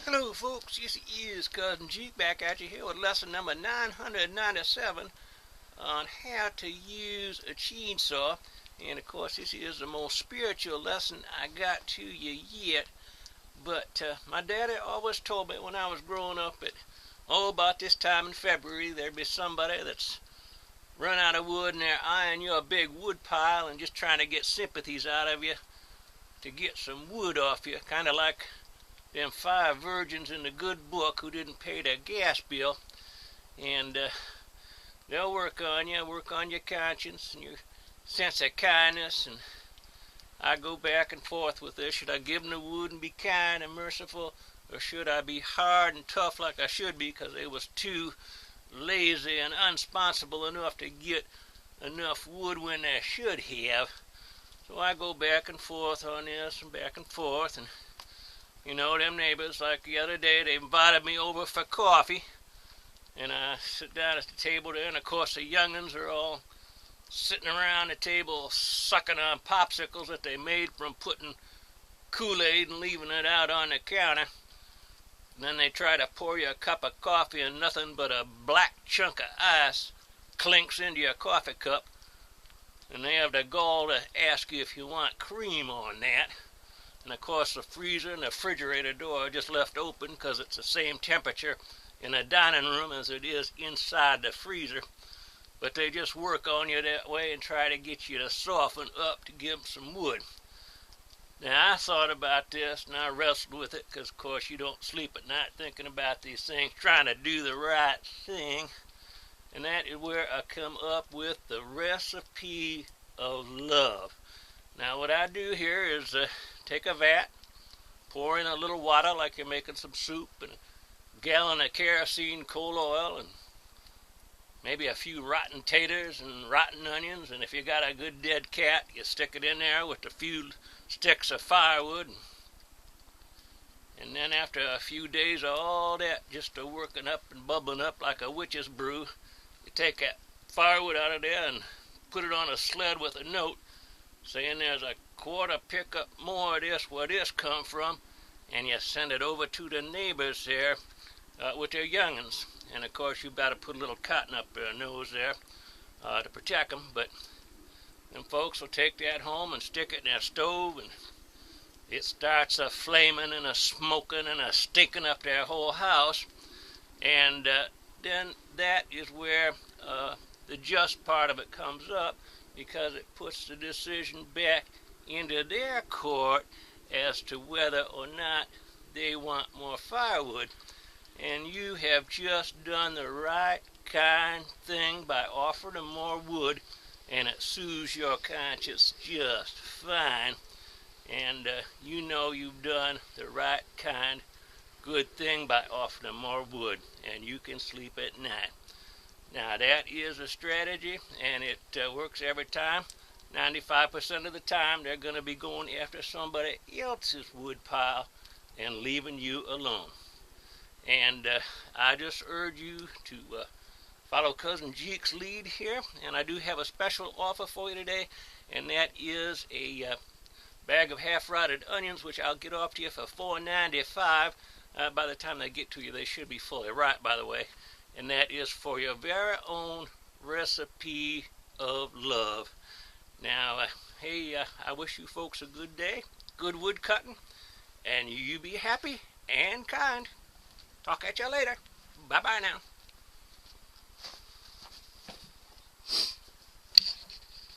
Hello folks, this is Cousin Jeek back at you here with lesson number 997 on how to use a chainsaw. And of course this is the most spiritual lesson I got to you yet. But my daddy always told me when I was growing up that about this time in February there'd be somebody that's run out of wood and they're eyeing you a big wood pile and just trying to get sympathies out of you to get some wood off you, kind of like them 5 virgins in the good book who didn't pay their gas bill. And they'll work on you, work on your conscience and your sense of kindness. And I go back and forth with this. Should I give them the wood and be kind and merciful, or should I be hard and tough like I should be because they was too lazy and unsponsible enough to get enough wood when they should have? So I go back and forth on this and back and forth. And you know, them neighbors, like the other day, they invited me over for coffee. And I sit down at the table there, and of course the young'uns are all sitting around the table sucking on popsicles that they made from putting Kool-Aid and leaving it out on the counter. And then they try to pour you a cup of coffee and nothing but a black chunk of ice clinks into your coffee cup. And they have the gall to ask you if you want cream on that. And of course the freezer and the refrigerator door are just left open because it's the same temperature in the dining room as it is inside the freezer. But they just work on you that way and try to get you to soften up to give them some wood. Now I thought about this and I wrestled with it because of course you don't sleep at night thinking about these things, trying to do the right thing. And that is where I come up with the recipe of love. Now what I do here is take a vat, pour in a little water like you're making some soup, and a gallon of kerosene coal oil, and maybe a few rotten taters and rotten onions, and if you got a good dead cat, you stick it in there with a few sticks of firewood. And then after a few days of all that just working up and bubbling up like a witch's brew, you take that firewood out of there and put it on a sled with a note saying there's a quarter pickup more of this where this come from, and you send it over to the neighbors there with their young'uns. And of course you better put a little cotton up their nose there to protect them. But them folks will take that home and stick it in their stove, and it starts a flaming and a smoking and a stinking up their whole house. And then that is where the just part of it comes up, because it puts the decision back into their court as to whether or not they want more firewood. And you have just done the right kind thing by offering them more wood, and it soothes your conscience just fine. And you know you've done the right kind good thing by offering them more wood, and you can sleep at night. Now that is a strategy, and it works every time. 95% of the time they're going to be going after somebody else's wood pile and leaving you alone. And I just urge you to follow Cousin Jeek's lead here, and I do have a special offer for you today, and that is a bag of half-rotted onions, which I'll get off to you for $4.95. By the time they get to you, they should be fully ripe, by the way. And that is for your very own recipe of love. Now, hey, I wish you folks a good day, good wood cutting, and you be happy and kind. Talk at you later. Bye-bye now.